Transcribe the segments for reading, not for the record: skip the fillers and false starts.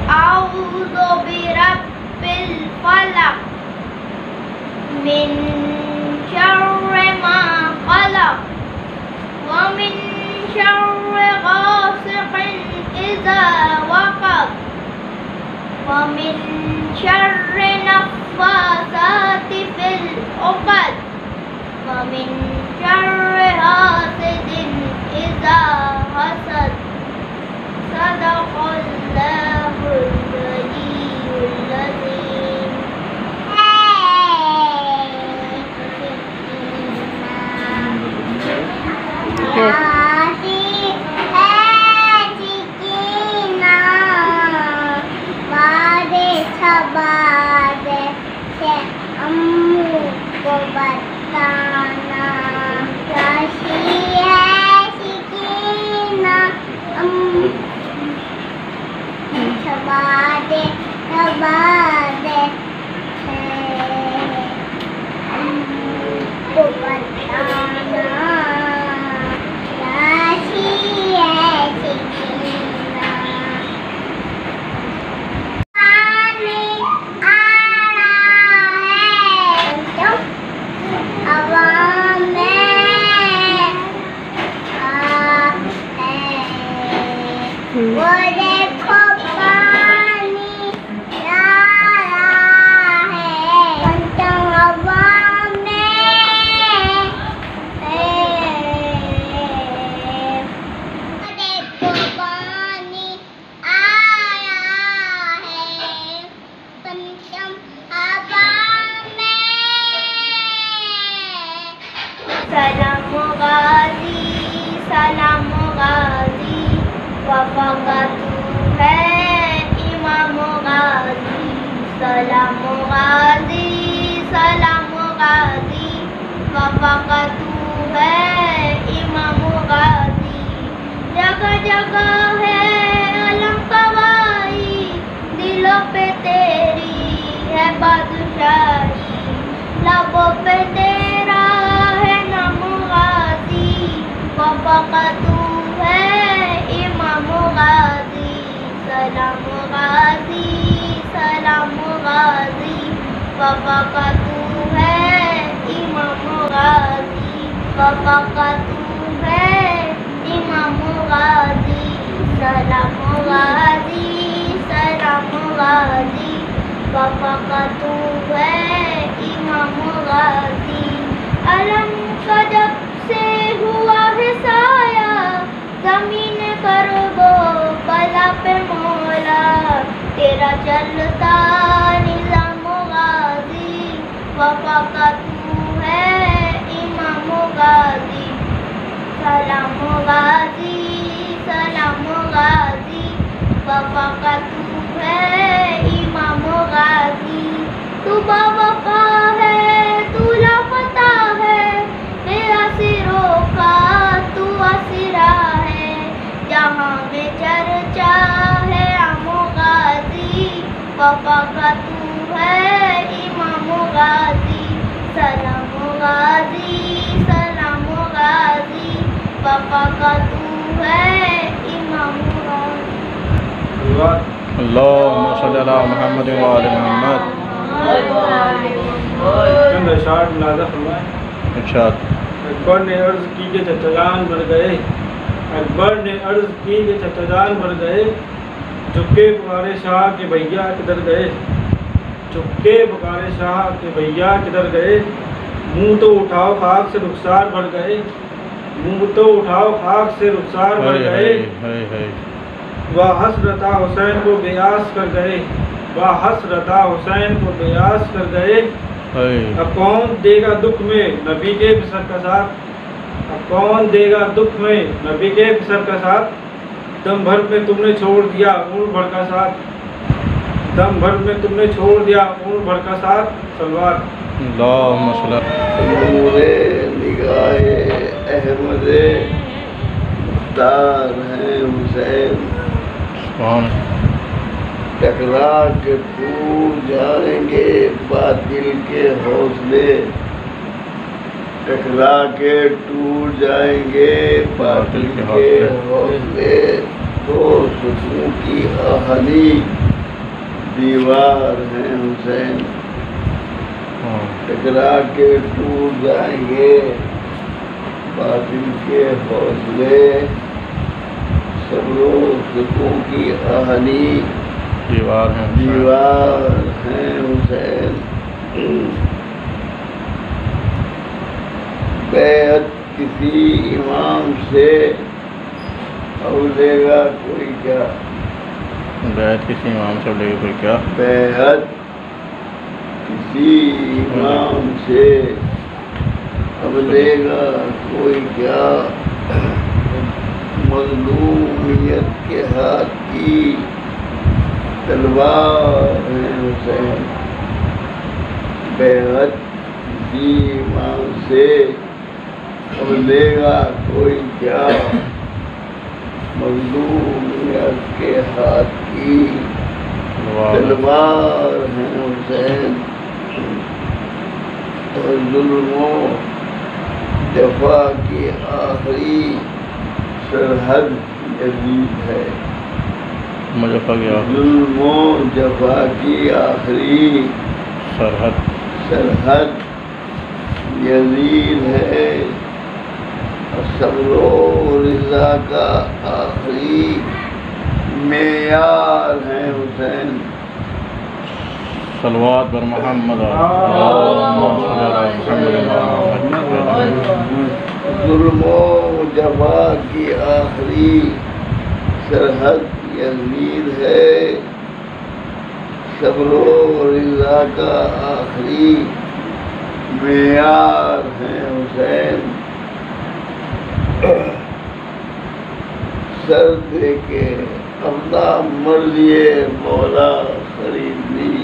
أعوذ برب الفلق من شر ما خلق ومن شر غاسق إذا وقب ومن شر النفاثات في العقد ومن شر حاسد إذا حسد صدق الله العلي العظيم. کو بتانا کاشی ہے سکینہ چھپا دے کو بتانا کاشی ہے سکینہ وہ دیکھو پانی لا رہا ہے پنچم ہوا میں وہ دیکھو پانی آ رہا ہے پنچم ہوا میں سلام غازی سلام غازی وفا تو ہے امام غازی سلام غازی سلام غازی وفا تو ہے امام غازی جگہ جگہ ہے علم قوائی دلوں پہ تیری ہے بادشاہی لبوں پہ تیرا ہے نام غازی وفا تو ہے امام غازی سلام غازی سلام غازی وفا تو ہے امام غازی وفا تو ہے امام غازی سلام غازی سلام غازی وفا تو ہے امام غازی علم کا جب سے ہوا ہے سایہ زمین کربو بلا پہ مولا تیرا چلتا نظام غازی وفا تو ہے امام غازی سلام غازی سلام غازی وفا تو ہے امام غازی تو باوفا ہے تو لاپتہ ہے میرا سروں کا تو اسیرا ہے جہاں میں چرچا ہے امام غازی وفا تو ہے امام غازی سلام غازی سلام غازی وفا تو ہے امام غازی. اللہم صلی علی محمد و آل محمد. چند اشعار ملاحظہ فرمائیں. ارشاد. اکبر نے عرض کی کہ چچا جان بڑھ گئے اکبر نے عرض کی کہ چچا جان بڑھ گئے چپکے پکارے شاہ کے بھیا کدھر گئے چپکے پکارے شاہ کے بھیا کدھر گئے منہ تو اٹھاؤ خاک سے رخسار بڑھ گئے منہ تو اٹھاؤ خاک سے رخسار بڑھ گئے وہ حسرتا حسین کو بیاس کر گئے وہ حسرتا حسین کو بیاس کر گئے اب کون دے گا دکھ میں نبی کے پسر کا ساتھ اب کون دے گا دکھ میں نبی کے پسر کا ساتھ دم بھر میں تم نے چھوڑ دیا اونٹ بھر کا ساتھ دم بھر میں تم نے چھوڑ دیا اونٹ بھر کا ساتھ سلوار. اللہم صلی نور نگاہ احمد مختار ہے حسین ٹکرا کے ٹوٹ جائیں گے باطل کے حوصلے ٹکرا کے ٹوٹ جائیں گے باطل کے حوصلے تو سکون کی آہنی دیوار ہیں حسین، ٹکرا کے ٹوٹ جائیں گے باطل کے حوصلے، صبر و سکون کی آہنی دیوار ہیں دیوار ہیں حسین۔ بیعت کسی امام سے اب لے گا کوئی کیا، بیعت کسی امام سے لے کوئی کیا، بیعت کسی امام سے اب لے گا کوئی کیا، مظلومیت کے ہاتھ کی تلوار ہے حسین۔ بیعت کسی امام سے اب لے گا کوئی کیا، مظلومیت کے ہاتھ کی تلوار ہے حسین۔ اور ظلم و جفا کی آخری سرحد یزید ہے، مجفا کی آخری ظلم و جفا کی آخری سرحد یزید ہے، صبر و رضا کا آخری معیار ہے حسین۔ صلوات بر محمد ظلم و جفا کی آخری سرحد یزید ہے، صبر و رضا کا آخری معیار ہے حسین۔ سر دے کے اپنا مرضی مولا خرید لی،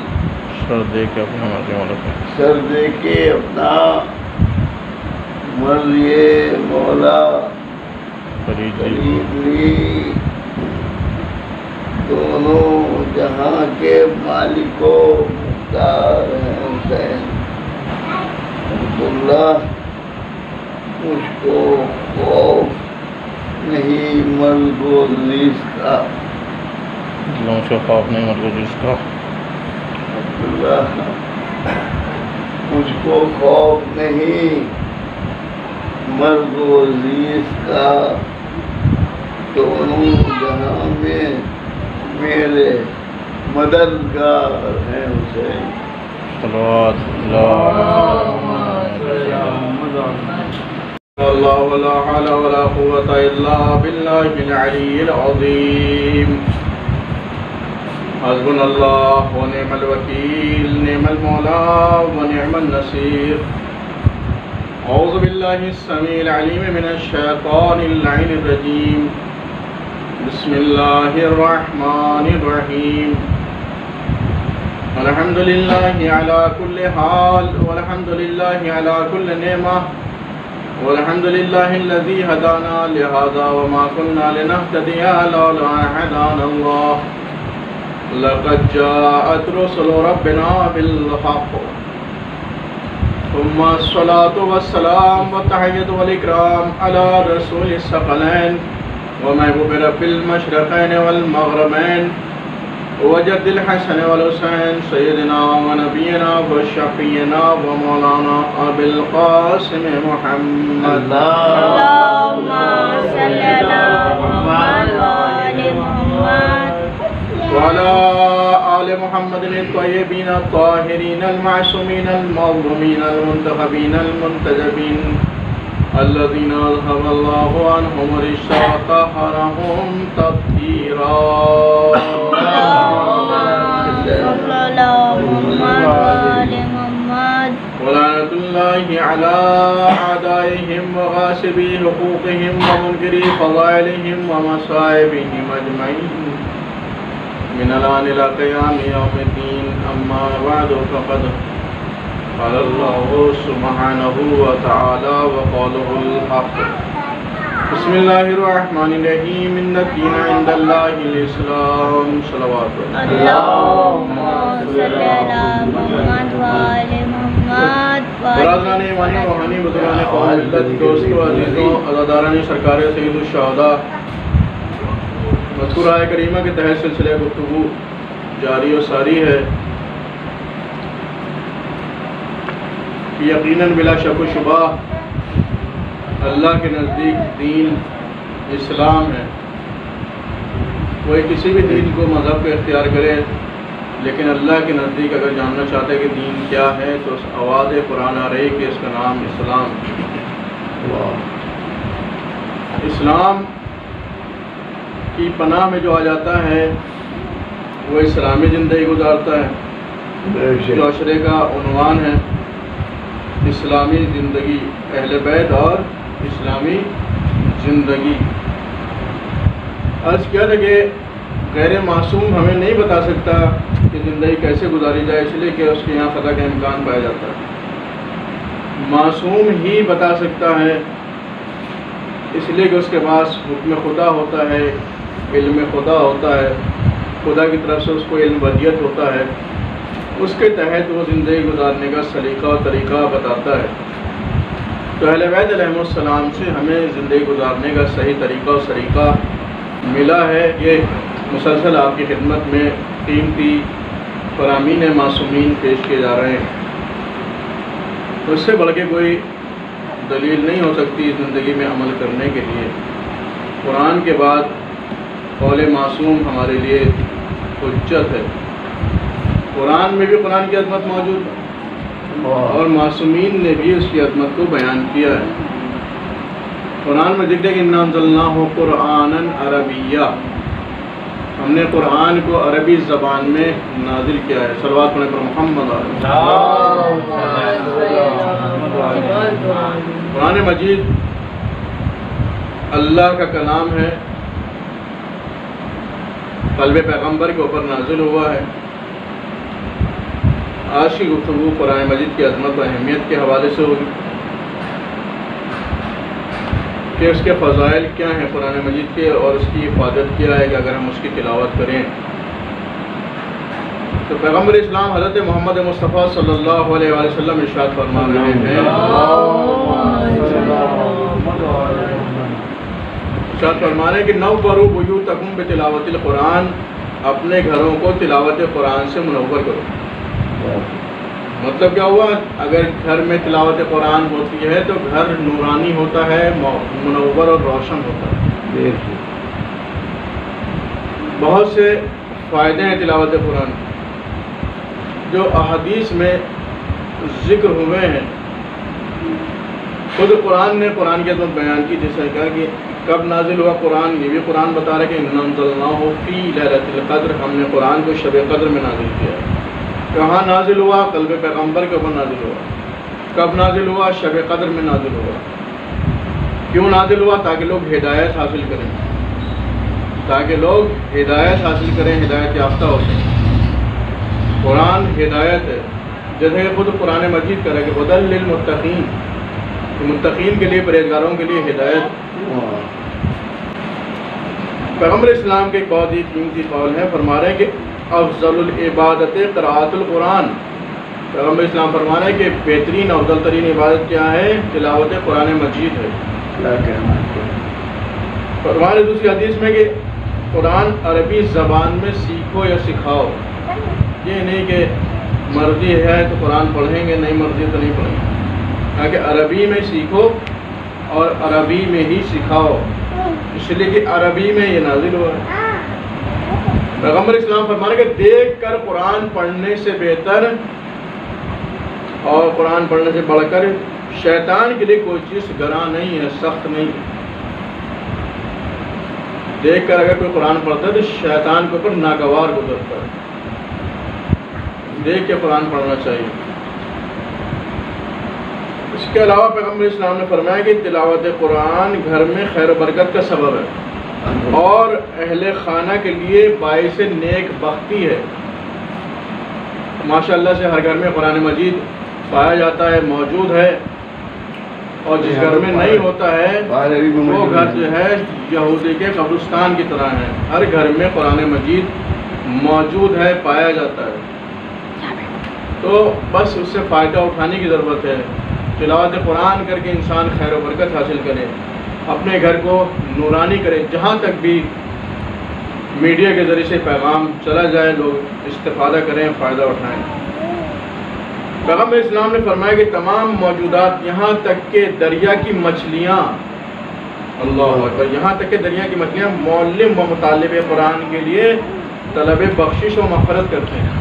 سر دے کے اپنا مرضی مولا سر دے کے اپنا مرضی مولا خرید خرید لی، دونوں جہاں کے مالک و مختار ہیں حسین۔ عبداللہ مجھ کو خوف نہیں مرگ و زیست کا، دلوں سے خوف نہیں مرگ و زیست کا، عبداللہ مجھ کو خوف نہیں مرگ و زیست کا، دونوں جہاں میں میرے مددگار ہیں حسین۔ صلوات اللہ ولا حول ولا قوة الا باللہ العلی العظیم۔ حسبنا اللہ ونعم الوکیل، نعم المولا ونعم النصیر۔ اعوذ باللہ السمیع العلیم من الشیطان اللعین الرجیم، بسم اللہ الرحمن الرحیم۔ الحمد للہ علی کل حال، والحمد للہ علی کل نعمہ، والحمد للہ الذی ہدانا لہذا وما كنا لنہتدی لولا ان ہدانا اللہ، لقد جاءت رسل ربنا بالحق، ثم الصلاة والسلام والتحیۃ والاکرام علی رسول الثقلین ومحبوب رب المشرقین والمغربین وجد الحسن والحسین سیدنا ونبینا وشفینا ومولانا ابی القاسم محمد اللہم صلی علی محمد وآل محمد وعلى آل محمد الطیبین الطاہرین المعصومین المظلومین المنتخبین المنتجبین الذين أذهب الله عنهم الرجس وطهرهم تطهيرا ولعنة الله على أعدائهم وغاصبي حقوقهم ومنكري فضائلهم ومصائبهم أجمعين من الآن إلى قيام يوم الدين، أما بعد فقد قال الله سبحانه وتعالى وقوله الحق، بسم الله الرحمن الرحيم، إن الدين عند الله الإسلام، صلوات اللہم صلی علی محمد وآل محمد۔ برادران ایمانی روحانی بزرگان قوم ملت، دوستو عزیزوں، عزاداران سرکار سید الشہداء مذکور آیہ کریمہ کے تحت سلسلہ گفتگو جاری و ساری ہے کہ یقیناً بلا شک و شبہ اللہ کے نزدیک دین اسلام ہے. کوئی کسی بھی دین کو مذہب کو اختیار کرے، لیکن اللہ کے نزدیک اگر جاننا چاہتا ہے کہ دین کیا ہے تو اس آواز قرآن آ رہی کہ اس کا نام اسلام. اسلام کی پناہ میں جو آ جاتا ہے وہ اسلامی زندگی گزارتا ہے. جو عشرے کا عنوان ہے اسلامی زندگی، اہل بیت اور اسلامی زندگی. عرض کیا تھا کہ غیر معصوم ہمیں نہیں بتا سکتا کہ زندگی کیسے گزاری جائے، اس لیے کہ اس کے یہاں خطا کا امکان پایا جاتا ہے. معصوم ہی بتا سکتا ہے، اس لیے کہ اس کے پاس حکم خدا ہوتا ہے، علم خدا ہوتا ہے، خدا کی طرف سے اس کو علم ودیت ہوتا ہے، اس کے تحت وہ زندگی گزارنے کا سلیقہ اور طریقہ بتاتا ہے. تو اہل بیت علیہ السلام سے ہمیں زندگی گزارنے کا صحیح طریقہ اور سلیقہ ملا ہے. یہ مسلسل آپ کی خدمت میں قیمتی فرامین معصومین پیش کیے جا رہے ہیں. تو اس سے بڑھ کے کوئی دلیل نہیں ہو سکتی زندگی میں عمل کرنے کے لیے. قرآن کے بعد قول معصوم ہمارے لیے حجت ہے. قرآن میں بھی قرآن کی عظمت موجود ہے اور معصومین نے بھی اس کی عظمت کو بیان کیا ہے. قرآن میں ذکر ہے کہ اِنَّا أَنزَلْنَاهُ قُرْآنًا عَرَبِيًّا، ہم نے قرآن کو عربی زبان میں نازل کیا ہے. صلوات پڑھیں پر محمد قرآن مجید اللہ کا کلام ہے، قلب پیغمبر کے اوپر نازل ہوا ہے. آج کی گفتگو قرآن مجید کی عظمت و اہمیت کے حوالے سے ہوگی کہ اس کے فضائل کیا ہیں قرآن مجید کے، اور اس کی حفاظت کیا ہے کہ اگر ہم اس کی تلاوت کریں. تو پیغمبر اسلام حضرت محمد مصطفیٰ صلی اللہ علیہ وآلہ وسلم ارشاد فرما رہے ہیں، ارشاد فرما رہے ہیں کہ نوّروا بیوتکم بتلاوت القرآن، اپنے گھروں کو تلاوت قرآن سے منور کرو. مطلب کیا ہوا؟ اگر گھر میں تلاوت قرآن ہوتی ہے تو گھر نورانی ہوتا ہے، منور اور روشن ہوتا ہے. بہت سے فائدے ہیں تلاوت قرآن جو احادیث میں ذکر ہوئے ہیں. خود قرآن نے قرآن کی عظمت بیان کی، جیسے کہا کہ کب نازل ہوا قرآن، یہ بھی قرآن بتا رہا ہے کہ اِنَّا أَنزَلْنَاهُ فِي لَيْلَةِ الْقَدْرِ، ہم نے قرآن کو شب قدر میں نازل کیا ہے. کہاں نازل ہوا؟ قلب پیغمبر کے اوپر نازل ہوا. کب نازل ہوا؟ شب قدر میں نازل ہوا. کیوں نازل ہوا؟ تاکہ لوگ ہدایت حاصل کریں، تاکہ لوگ ہدایت حاصل کریں، ہدایت یافتہ ہوتے ہیں. قرآن ہدایت ہے، جیسے کہ خود قرآن مجید کہہ رہا ہے کہ ہدی للمتقین، متقین کے لیے، پرہیزگاروں کے لیے ہدایت. پیغمبر اسلام کے ایک بہت ہی قیمتی قول ہے، فرما رہے ہیں کہ افضل العبادت قراءۃ القرآن. پیغمبر اسلام فرما رہے ہیں کہ بہترین افضل ترین عبادت کیا ہے؟ تلاوت قرآن مجید ہے. فرما رہے دوسری حدیث میں کہ قرآن عربی زبان میں سیکھو یا سکھاؤ. یہ نہیں کہ مرضی ہے تو قرآن پڑھیں گے، نہیں مرضی تو نہیں پڑھیں گے. تاکہ عربی میں سیکھو اور عربی میں ہی سکھاؤ، اس لیے کہ عربی میں یہ نازل ہوا ہے. پیغمبر اسلام فرمانے کہ دیکھ کر قرآن پڑھنے سے بہتر اور قرآن پڑھنے سے بڑھ کر شیطان کے لیے کوئی چیز گراں نہیں ہے، سخت نہیں ہے. دیکھ کر اگر کوئی قرآن پڑھتا ہے تو شیطان کے اوپر ناگوار گزرتا ہے. دیکھ کے قرآن پڑھنا چاہیے. اس کے علاوہ پیغمبر اسلام نے فرمایا کہ تلاوت قرآن گھر میں خیر و برکت کا سبب ہے اور اہل خانہ کے لیے باعث نیک بختی ہے. ماشاءاللہ سے ہر گھر میں قرآن مجید پایا جاتا ہے، موجود ہے، اور جس گھر میں نہیں ہوتا ہے وہ گھر جو ہے یہودی کے قبرستان کی طرح ہے. ہر گھر میں قرآن مجید موجود ہے، پایا جاتا ہے. تو بس اس سے فائدہ اٹھانے کی ضرورت ہے. تلاوت قرآن کر کے انسان خیر و برکت حاصل کرے، اپنے گھر کو نورانی کرے. جہاں تک بھی میڈیا کے ذریعے سے پیغام چلا جائے، لوگ استفادہ کریں، فائدہ اٹھائیں۔ پیغمبر اسلام نے فرمایا کہ تمام موجودات یہاں تک کہ دریا کی مچھلیاں، اللہ اکبر، یہاں تک کہ دریا کی مچھلیاں معلم و مطالب قرآن کے لیے طلب بخشش و مغفرت کرتے ہیں۔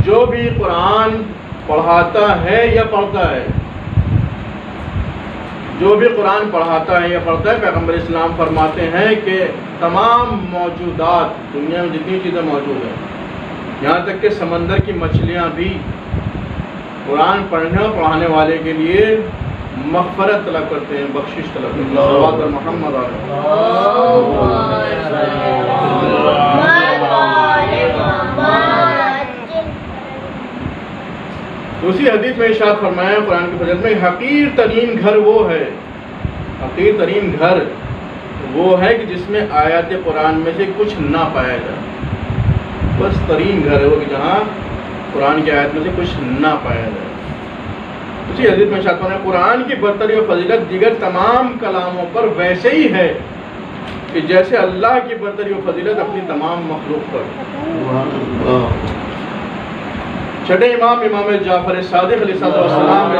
جو بھی قرآن پڑھاتا ہے یا پڑھتا ہے، جو بھی قرآن پڑھاتا ہے یا پڑھتا ہے، پیغمبر اسلام فرماتے ہیں کہ تمام موجودات، دنیا میں جتنی چیزیں موجود ہیں، یہاں تک کہ سمندر کی مچھلیاں بھی قرآن پڑھنے اور پڑھانے والے کے لیے مغفرت طلب کرتے ہیں، بخشش طلب کرتے ہیں۔ صلوات پر محمد علیہ۔ دوسری حدیث میں ارشاد فرمایا قرآن کی فضیلت میں، حقیر ترین گھر وہ ہے، حقیر ترین گھر وہ ہے کہ جس میں آیات قرآن میں سے کچھ نہ پایا جائے۔ بس ترین گھر ہے وہ کہ جہاں قرآن کی آیات میں سے کچھ نہ پایا جائے۔ اسی حدیث میں ارشاد فرمایا قرآن کی برتری و فضیلت دیگر تمام کلاموں پر ویسے ہی ہے کہ جیسے اللہ کی برتری و فضیلت اپنی تمام مخلوق پر۔ چھٹے امام جعفر صادق علیہ السلام نے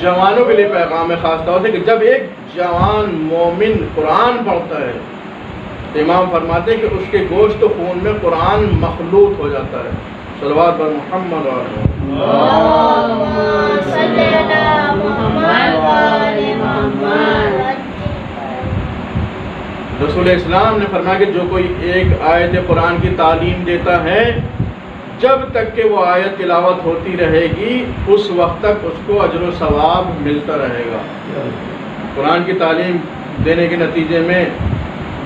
جوانوں کے لیے پیغام خاص طور سے کہ جب ایک جوان مومن قرآن پڑھتا ہے تو امام فرماتے ہیں کہ اس کے گوشت و خون میں قرآن مخلوط ہو جاتا ہے۔ صلوات پر محمد علیہ۔ رسول اسلام نے فرمایا کہ جو کوئی ایک آیت قرآن کی تعلیم دیتا ہے، جب تک کہ وہ آیت تلاوت ہوتی رہے گی اس وقت تک اس کو اجر و ثواب ملتا رہے گا۔ قرآن کی تعلیم دینے کے نتیجے میں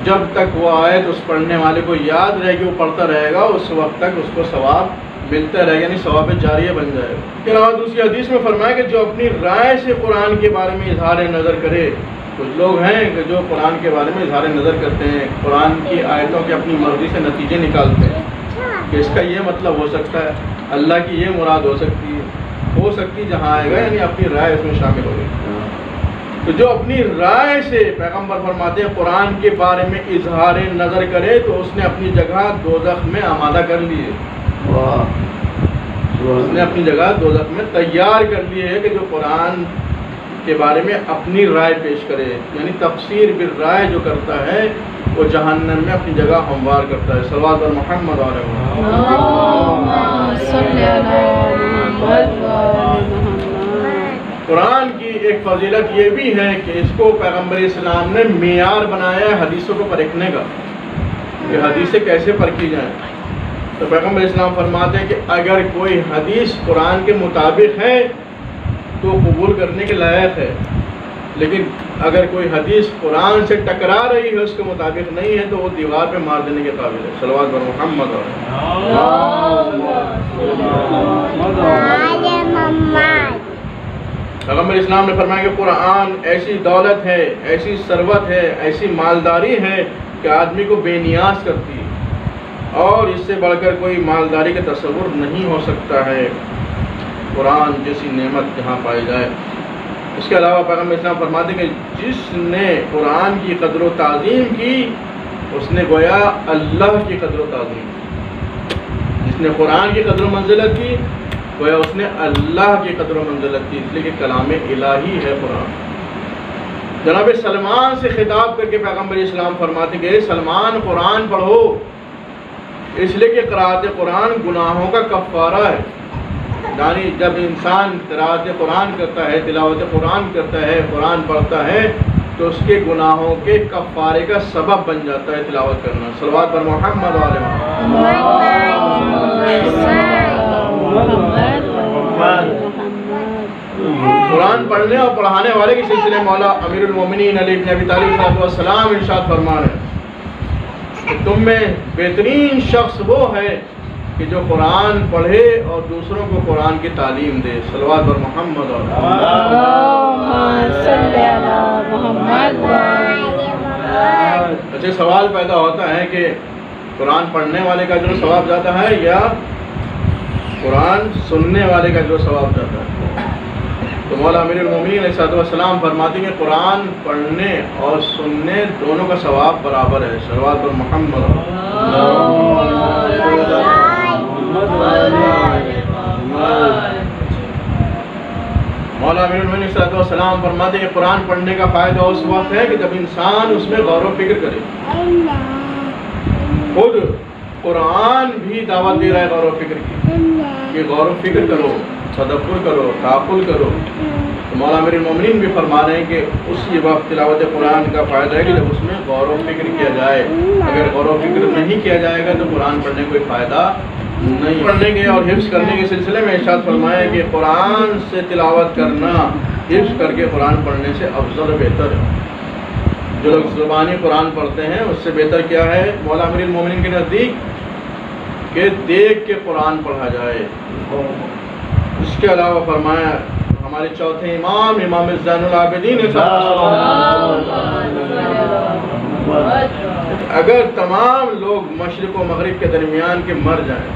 جب تک وہ آیت اس پڑھنے والے کو یاد رہے گی، وہ پڑھتا رہے گا، اس وقت تک اس کو ثواب ملتا رہے گا، یعنی ثواب جاریہ بن جائے گا۔ اس کے علاوہ دوسری حدیث میں فرمایا کہ جو اپنی رائے سے قرآن کے بارے میں اظہار نظر کرے، کچھ لوگ ہیں کہ جو قرآن کے بارے میں اظہار نظر کرتے ہیں، قرآن کی آیتوں کے اپنی مرضی سے نتیجے نکالتے ہیں کہ اس کا یہ مطلب ہو سکتا ہے، اللہ کی یہ مراد ہو سکتی جہاں آئے گا، یعنی اپنی رائے اس میں شامل ہوگی۔ تو جو اپنی رائے سے پیغمبر فرماتے ہیں قرآن کے بارے میں اظہار نظر کرے تو اس نے اپنی جگہ دوزخ میں آمادہ کر لی ہے، اس نے اپنی جگہ دوزخ میں تیار کر لی ہے کہ جو قرآن کے بارے میں اپنی رائے پیش کرے، یعنی تفسیر بالرائے جو کرتا ہے وہ جہنم میں اپنی جگہ ہموار کرتا ہے۔ صلوات پر محمد علیہ۔ قرآن کی ایک فضیلت یہ بھی ہے کہ اس کو پیغمبر اسلام نے معیار بنایا ہے حدیثوں کو پرکھنے کا، کہ حدیثیں کیسے پرکھی جائیں۔ تو پیغمبر اسلام فرماتے ہیں کہ اگر کوئی حدیث قرآن کے مطابق ہے تو قبول کرنے کے لائق ہے، لیکن اگر کوئی حدیث قرآن سے ٹکرا رہی ہے، اس کے مطابق نہیں ہے، تو وہ دیوار پہ مار دینے کے قابل ہے۔ صلوات پر محمد علیہ۔ پیغمبر اسلام نے فرمایا کہ قرآن ایسی دولت ہے، ایسی ثروت ہے، ایسی مالداری ہے کہ آدمی کو بے نیاز کرتی ہے، اور اس سے بڑھ کر کوئی مالداری کا تصور نہیں ہو سکتا ہے قرآن جیسی نعمت جہاں پائی جائے۔ اس کے علاوہ پیغمبر اسلام فرماتے ہیں کہ جس نے قرآن کی قدر و تعظیم کی اس نے گویا اللہ کی قدر و تعظیم کی، جس نے قرآن کی قدر و منزلت کی گویا اس نے اللہ کی قدر و منزلت کی، اس لیے کہ کلام الہی ہے قرآن۔ جناب سلمان سے خطاب کر کے پیغمبر اسلام فرماتے کہ سلمان قرآن پڑھو، اس لیے کہ قرأت قرآن گناہوں کا کفارہ ہے۔ یعنی جب انسان قرأت قرآن کرتا ہے، تلاوت قرآن کرتا ہے، قرآن پڑھتا ہے تو اس کے گناہوں کے کفارے کا سبب بن جاتا ہے تلاوت کرنا۔ صلوات پر محمد علیہ۔ قرآن پڑھنے اور پڑھانے والے کے سلسلے مولا امیر المومنین علی بن ابی طالب علیہ السلام ارشاد فرما رہے ہیں کہ تم میں بہترین شخص وہ ہے کہ جو قرآن پڑھے اور دوسروں کو قرآن کی تعلیم دے۔ صلوات پر محمد علیہ۔ اچھا سوال پیدا ہوتا ہے کہ قرآن پڑھنے والے کا جو ثواب جاتا ہے یا قرآن سننے والے کا جو ثواب جاتا ہے؟ تو مولا امیر المومنین علیہ السلام فرماتے ہیں کہ قرآن پڑھنے اور سننے دونوں کا ثواب برابر ہے. صلوات پر محمد. مولا امیر المومنین علیہ السلام فرماتے ہیں کہ قرآن پڑھنے کا فائدہ اس وقت ہے کہ جب انسان اس میں غور و فکر کرے. خود قرآن بھی دعوت دے رہا ہے غور و فکر کی کہ غور و فکر کرو، تدبر کرو، تعقل کرو. تو مولا امیر المومنین بھی فرما رہے ہیں کہ اسی وقت تلاوت قرآن کا فائدہ ہے کہ جب اس میں غور و فکر کیا جائے. اگر غور و فکر نہیں کیا جائے گا تو قرآن پڑھنے کوئی فائدہ نہیں. پڑھنے کے اور حفظ کرنے کے سلسلے میں ارشاد فرمایا کہ قرآن سے تلاوت کرنا حفظ کر کے قرآن پڑھنے سے افضل و بہتر ہے. جو لوگ زبانی قرآن پڑھتے ہیں اس سے بہتر کیا ہے مولا امیر المومنین کے نزدیک کہ دیکھ کے قرآن پڑھا جائے. اس کے علاوہ فرمایا ہمارے چوتھے امام امام زین العابدین اگر تمام لوگ مشرق و مغرب کے درمیان کے مر جائیں،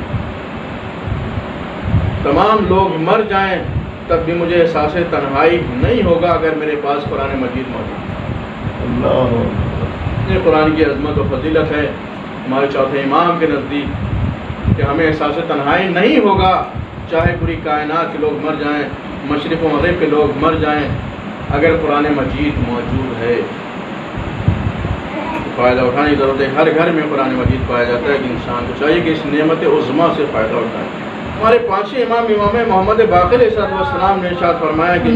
تمام لوگ مر جائیں، تب بھی مجھے احساس تنہائی نہیں ہوگا اگر میرے پاس قرآن مجید موجود. یہ قرآن کی عظمت و فضیلت ہے ہمارے چوتھے امام کے نزدیک کہ ہمیں احساس تنہائی نہیں ہوگا چاہے پوری کائنات کے لوگ مر جائیں، مشرق و مغرب کے لوگ مر جائیں، اگر قرآن مجید موجود ہے. فائدہ اٹھانے کی ضرورت ہے. ہر گھر میں قرآن مجید پایا جاتا ہے کہ انسان کو چاہیے کہ اس نعمت عظمیٰ سے فائدہ اٹھائے. ہمارے پانچویں امام امام محمد باقر علیہ السلام نے ارشاد فرمایا کہ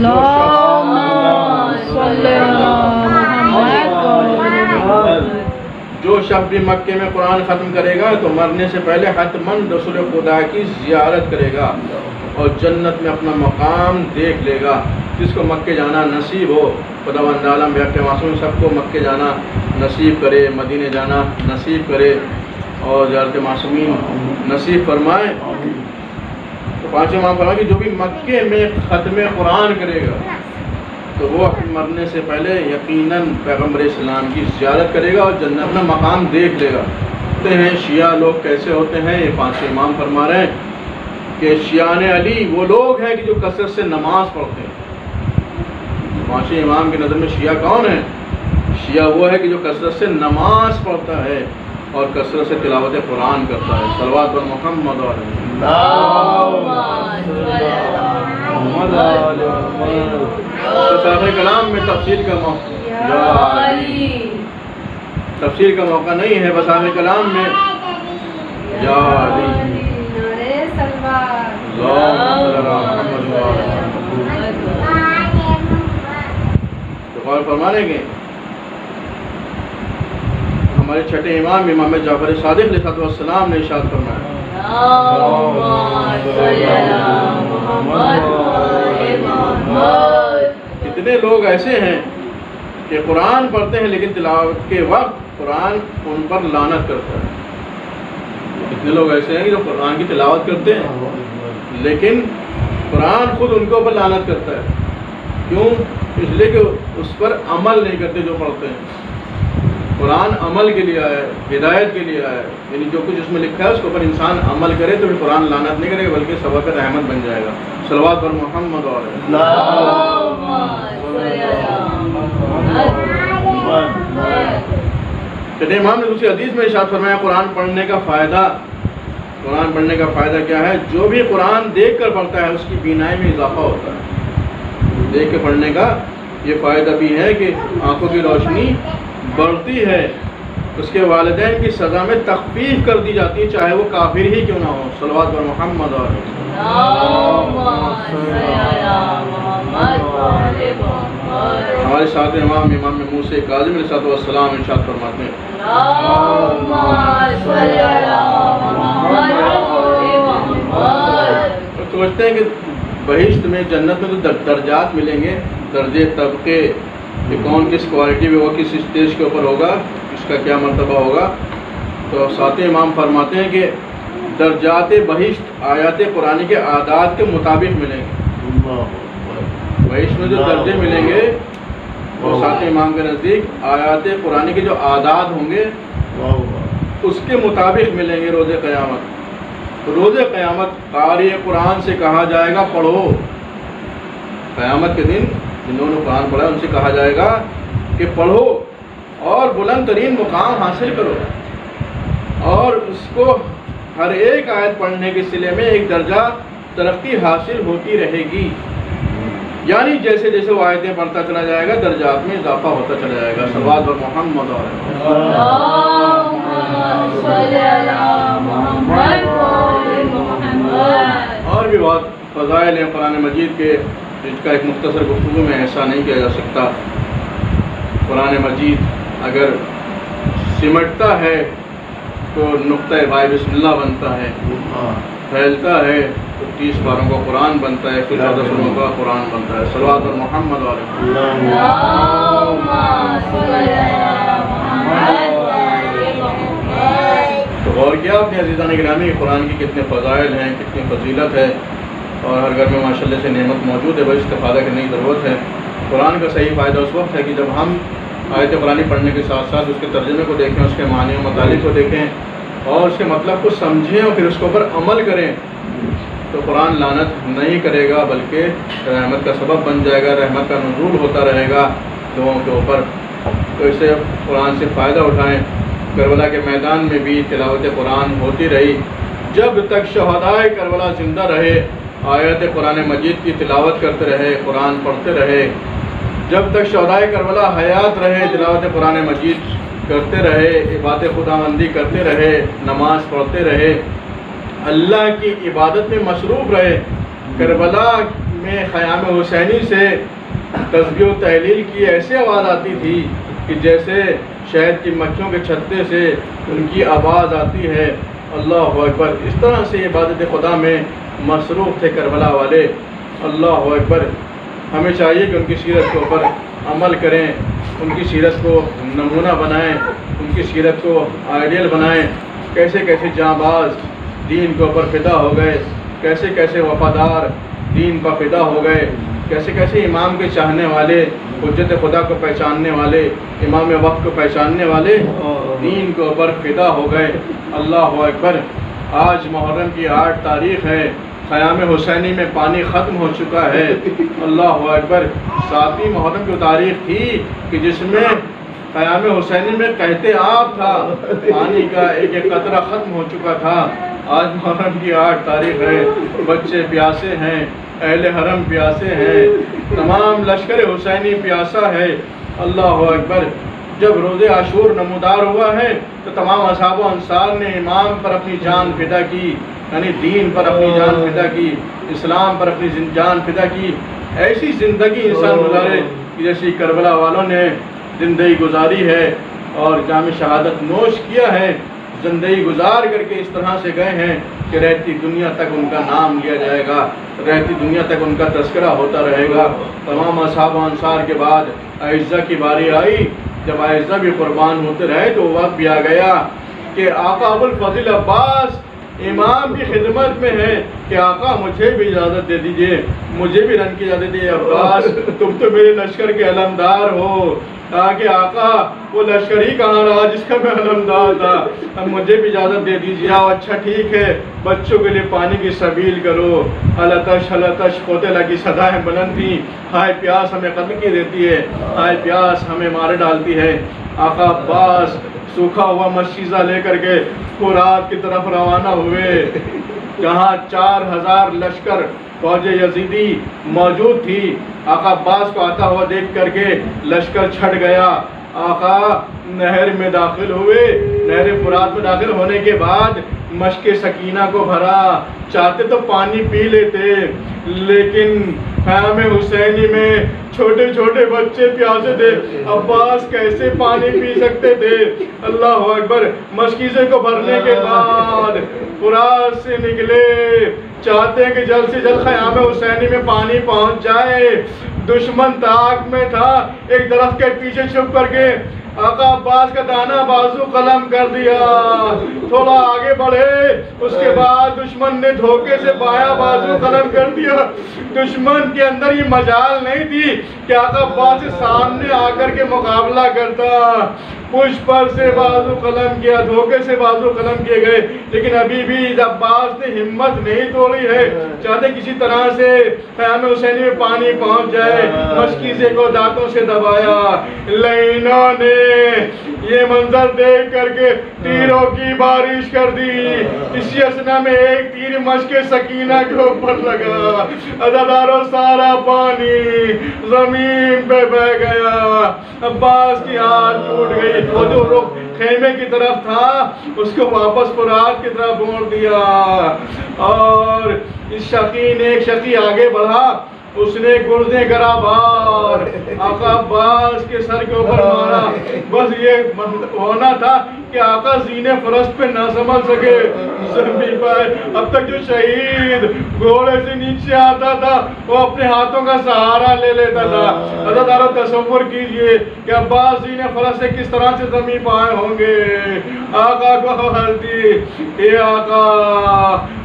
جو شخص بھی مکے میں قرآن ختم کرے گا تو مرنے سے پہلے حتماً رسول خدا کی زیارت کرے گا اور جنت میں اپنا مقام دیکھ لے گا. جس کو مکے جانا نصیب ہو، خداوند عالم بیاق معصوم سب کو مکے جانا نصیب کرے، مدینے جانا نصیب کرے اور زیارت معصومین نصیب فرمائے. تو پانچویں امام فرمایا کہ جو بھی مکے میں ختم قرآن کرے گا تو وہ مرنے سے پہلے یقیناً پیغمبر اسلام کی زیارت کرے گا اور جنت اپنا مقام دیکھ لے گا. کہتے ہیں شیعہ لوگ کیسے ہوتے ہیں، یہ پانچویں امام فرما رہے ہیں کہ شیعان علی وہ لوگ ہیں کہ جو کثرت سے نماز پڑھتے ہیں. پانچویں امام کی نظر میں شیعہ کون ہے؟ شیعہ وہ ہے کہ جو کثرت سے نماز پڑھتا ہے اور کثرت سے تلاوت قرآن کرتا ہے. صلوات پر محمد صاحب کلام میں تفسیر کا موقع نہیں ہے. بس آخر کلام میں یا علی تو غور فرمانے گے. ہمارے چھٹے امام امام جعفر صادق علیہ السلام نے ارشاد فرمایا کتنے لوگ ایسے ہیں کہ قرآن پڑھتے ہیں لیکن تلاوت کے وقت قرآن ان پر لعنت کرتا ہے. کتنے لوگ ایسے ہیں کہ جو قرآن کی تلاوت کرتے ہیں لیکن قرآن خود ان کے اوپر لعنت کرتا ہے. کیوں؟ اس لیے کہ اس پر عمل نہیں کرتے جو پڑھتے ہیں. قرآن عمل کے لیے آیا ہے، ہدایت کے لیے آیا ہے. یعنی جو کچھ اس میں لکھا ہے اس کے اوپر انسان عمل کرے تو پھر قرآن لعنت نہیں کرے گا بلکہ سبب رحمت بن جائے گا. صلوات پر محمد چھٹے امام نے دوسری حدیث میں ارشاد فرمایا قرآن پڑھنے کا فائدہ کیا ہے؟ جو بھی قرآن دیکھ کر پڑھتا ہے اس کی بینائی میں اضافہ ہوتا ہے. دیکھ کے پڑھنے کا یہ فائدہ بھی ہے کہ آنکھوں کی روشنی بڑھتی ہے. اس کے والدین کی سزا میں تخفیف کر دی جاتی ہے چاہے وہ کافر ہی کیوں نہ ہو. صلوات پر محمد ہمارے ساتھ امام موسیٰ کاظم علیہ السلام ارشاد فرماتے ہیں سوچتے ہیں کہ بہشت میں جنت میں تو درجات ملیں گے، درجے طبقے کہ کون کس کوالٹی میں ہوگا، کس اسٹیج کے اوپر ہوگا، اس کا کیا مرتبہ ہوگا. تو ساتھ امام فرماتے ہیں کہ درجات بہشت آیات قرآن کے اعداد کے مطابق ملیں گے. بہشت میں جو درجے ملیں گے وہ ساتھ امام کے نزدیک آیات قرآن کے جو اعداد ہوں گے اس کے مطابق ملیں گے روز قیامت. روز قیامت قاری قرآن سے کہا جائے گا پڑھو، قیامت کے دن جنہوں نے قرآن پڑھا ان سے کہا جائے گا کہ پڑھو اور بلند ترین مقام حاصل کرو، اور اس کو ہر ایک آیت پڑھنے کے سلے میں ایک درجہ ترقی حاصل ہوتی رہے گی، یعنی جیسے جیسے وہ آیتیں پڑھتا چلا جائے گا درجات میں اضافہ ہوتا چلا جائے گا۔ صلوات اور محمد اور بھی بہت فضائل ہیں قرآن مجید کے، جس کا ایک مختصر گفتگو میں ایسا نہیں کیا جا سکتا۔ قرآن مجید اگر سمٹتا ہے تو نقطۂ بائے بسم اللہ بنتا ہے، پھیلتا ہے تو 30 پاروں کا قرآن بنتا ہے، پھر 14 سوروں کا قرآن بنتا ہے۔ صلوات اور محمد تو غور کیا آپ نے عزیزان گرامی قرآن کی کتنے فضائل ہیں، کتنی فضیلت ہے، اور ہر گھر میں ماشاءاللہ سے نعمت موجود ہے، بس استفادہ کرنے کی ضرورت ہے۔ قرآن کا صحیح فائدہ اس وقت ہے کہ جب ہم آیت قرآن پڑھنے کے ساتھ ساتھ اس کے ترجمے کو دیکھیں، اس کے معنی و مطالب کو دیکھیں اور اس کے مطلب کو سمجھیں اور پھر اس کے اوپر عمل کریں، تو قرآن لعنت نہیں کرے گا بلکہ رحمت کا سبب بن جائے گا، رحمت کا نزول ہوتا رہے گا لوگوں کے اوپر۔ تو اسے قرآن سے فائدہ اٹھائیں۔ کربلا کے میدان میں بھی تلاوت قرآن ہوتی رہی، جب تک شہدائے کربلا زندہ رہے آیت قرآن مجید کی تلاوت کرتے رہے، قرآن پڑھتے رہے، جب تک شہدائے کربلا حیات رہے تلاوت قرآن مجید کرتے رہے، عبادت خداوندی کرتے رہے، نماز پڑھتے رہے، اللہ کی عبادت میں مصروف رہے۔ کربلا میں خیام حسینی سے تسبیح و تحلیل کی ایسی آواز آتی تھی کہ جیسے شہد کی مکھیوں کے چھتے سے ان کی آواز آتی ہے، اللہ اکبر۔ اس طرح سے عبادت خدا میں مصروف تھے کربلا والے، اللہ اکبر۔ ہمیں چاہیے کہ ان کی سیرت کے اوپر عمل کریں، ان کی سیرت کو نمونہ بنائیں، ان کی سیرت کو آئیڈیل بنائیں، کیسے کیسے جانباز دین کے اوپر فدا ہو گئے، کیسے کیسے وفادار دین پر فدا ہو گئے، کیسے کیسے امام کے چاہنے والے، حجت خدا کو پہچاننے والے، امام وقت کو پہچاننے والے دین کے اوپر فدا ہو گئے، اللہ اکبر۔ آج محرم کی 8 تاریخ ہے، خیام حسینی میں پانی ختم ہو چکا ہے، اللہ اکبر۔ 7ویں محرم کی تاریخ تھی کہ جس میں خیام حسینی میں کہتے آپ تھا، پانی کا ایک ایک قطرہ ختم ہو چکا تھا۔ آج محرم کی 8 تاریخ ہے، بچے پیاسے ہیں، اہل حرم پیاسے ہیں، تمام لشکر حسینی پیاسا ہے، اللہ اکبر۔ جب روز عاشور نمودار ہوا ہے تو تمام اصحاب و انصار نے امام پر اپنی جان فدا کی، یعنی دین پر اپنی جان فدا کی، اسلام پر اپنی جان فدا کی۔ ایسی زندگی انسان گزارے کہ جیسی کربلا والوں نے زندگی گزاری ہے اور جام شہادت نوش کیا ہے، زندگی گزار کر کے اس طرح سے گئے ہیں کہ رہتی دنیا تک ان کا نام لیا جائے گا، رہتی دنیا تک ان کا تذکرہ ہوتا رہے گا۔ تمام اصحاب و انصار کے بعد اعزہ کی باری آئی، جب اعزہ بھی قربان ہوتے رہے تو وقت بھی آ گیا کہ آقا ابوالفضل عباس امام کی خدمت میں ہے کہ آقا مجھے بھی اجازت دے دیجئے، مجھے بھی رن کی اجازت دیجئے، عباس تم تو میرے لشکر کے علمدار ہو۔ کہ آقا وہ لشکر ہی کہاں رہا جس کا میں علمدار تھا، اب مجھے بھی اجازت دے دیجیے۔ اچھا ٹھیک ہے، بچوں کے لیے پانی کی سبیل کرو۔ التش التش قوتلہ کی صدائیں بلند تھیں، ہائے پیاس ہمیں قتل کی دیتی ہے، ہائے پیاس ہمیں مار ڈالتی ہے۔ آقا عباس سوکھا ہوا مشیزہ لے کر کے فرات کی طرف روانہ ہوئے، جہاں 4000 لشکر فوج یزیدی موجود تھی۔ آقا عباس کو آتا ہوا دیکھ کر کے لشکر چھٹ گیا۔ آقا نہر میں داخل ہوئے، نہر فرات میں داخل ہونے کے بعد مشک سکینہ کو بھرا، چاہتے تو پانی پی لیتے لیکن خیام حسینی میں چھوٹے چھوٹے بچے پیاسے تھے، عباس کیسے پانی پی سکتے تھے؟ اللہ اکبر۔ مشکیزے کو بھرنے کے بعد فرات سے نکلے، چاہتے ہیں کہ جلد سے جلد خیام حسینی میں پانی پہنچ جائے۔ دشمن طاق میں تھا، ایک درخت کے پیچھے چھپ کر کے آقا عباس کا دانا بازو قلم کر دیا، تھوڑا آگے بڑھے، اس کے بعد دشمن نے دھوکے سے بایاں بازو قلم کر دیا۔ دشمن کے اندر یہ مجال نہیں تھی کہ آقا عباس سے سامنے آ کر کے مقابلہ کرتا۔ پش پر سے بازو قلم کیا، دھوکے سے بازو قلم کیے گئے، لیکن ابھی بھی عباس نے ہمت نہیں توڑی ہے، چاہتے کسی طرح سے خیام حسینی میں پانی پہنچ جائے، مشکیزے کو دانتوں سے دبایا۔ لعینوں نے یہ منظر دیکھ کر کے تیروں کی بارش کر دی، اسی اسنا میں ایک تیر مشک سکینہ کے اوپر لگا، عزاداروں سارا پانی زمین پہ بہ گیا، عباس کی ہاتھ ٹوٹ گئی، وہ جو رخ خیمے کی طرف تھا اس کو واپس فرات کی طرف موڑ دیا، اور اس شقی نے ایک شقی آگے بڑھا، اس نے گردے گرابار آقا عباس کے سر کے اوپر مارا۔ بس یہ ہونا تھا کہ آقا زینے فرس پہ نہ سنبھل سکے زمین پر۔ اب تک جو شہید گھوڑے سے نیچے آتا تھا وہ اپنے ہاتھوں کا سہارا لے لیتا تھا۔ عزادارو تصور کیجئے کہ عباس زینے فرس سے کس طرح سے زمین پہ آئے ہوں گے۔ آقا کو حضرتی اے آقا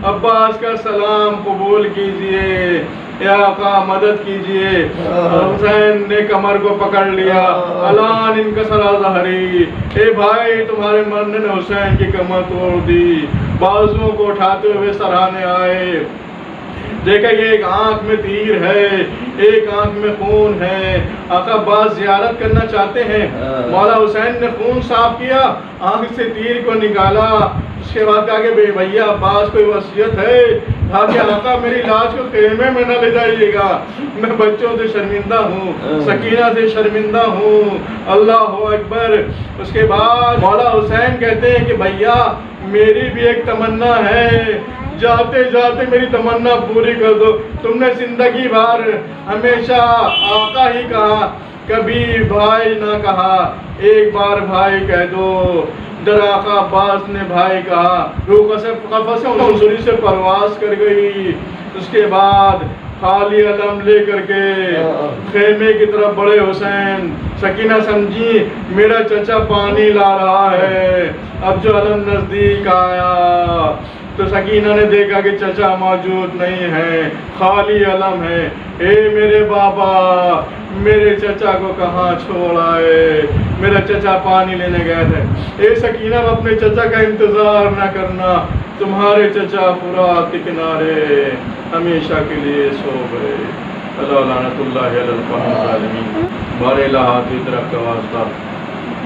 عباس کا سلام قبول کیجئے، اے آقا مدد کیجئے۔ حسین نے کمر کو پکڑ لیا، الان انکسر ظہری، اے بھائی تمہارے مرنے نے حسین کی کمر توڑ دی۔ بازوؤں کو اٹھاتے ہوئے سراہنے آئے، دیکھا یہ ایک آنکھ میں تیر ہے، ایک آنکھ میں خون ہے۔ آقا عباس زیارت کرنا چاہتے ہیں، مولا حسین نے خون صاف کیا، آنکھ سے تیر کو نکالا، اس کے بعد کہا کہ بے بھیا عباس کوئی وصیت ہے؟ کہا کہ آقا میری لاش کو خیمے میں نہ لے جائیے گا، میں بچوں سے شرمندہ ہوں، سکینہ سے شرمندہ ہوں، اللہ اکبر۔ اس کے بعد مولا حسین کہتے ہیں کہ بھیا میری بھی ایک تمنا ہے، جاتے جاتے میری تمنا پوری کر دو۔ تم نے زندگی بھر ہمیشہ آقا ہی کہا، کبھی بھائی نہ کہا، ایک بار بھائی کہہ دو۔ در آقا عباس نے بھائی کہا، روح قفس عنصری سے پرواز کر گئی۔ اس کے بعد خالی علم لے کر کے خیمے کی طرف بڑے حسین، سکینہ سمجھی میرا چچا پانی لا رہا ہے۔ اب جو علم نزدیک آیا تو سکینہ نے دیکھا کہ چچا موجود نہیں ہے، خالی علم ہے۔ اے میرے بابا، میرے چچا کو کہاں چھوڑ آئے؟ میرا چچا پانی لینے گئے تھے۔ اے سکینہ اپنے چچا کا انتظار نہ کرنا، تمہارے چچا فرات کے کنارے ہمیشہ کے لیے سو گئے۔ اللہ لعنت اللہ علی القوم الظالمین۔ بارے الہ کی طرف کا واسطہ،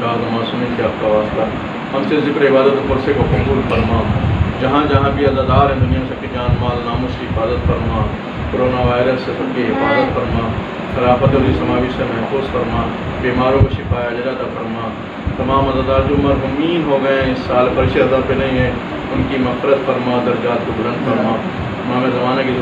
معصومین کے آپ کا واسطہ، ہم سے ذکر عبادت و پرسے کو قبول فرما، جہاں جہاں بھی عزادار ہیں دنیا سے جان مال ناموس کی حفاظت فرما، کرونا وائرس سے سب کی حفاظت فرما، خلافت علی سماوی سے محفوظ فرما، بیماروں کو شفا عاجلہ عطا فرما۔ تمام عزادار جو مرحومین ہو گئے اس سال فرش عذاب پہ نہیں ہیں، ان کی مغفرت فرما، درجات کو بلند فرما۔ امام زمانہ کی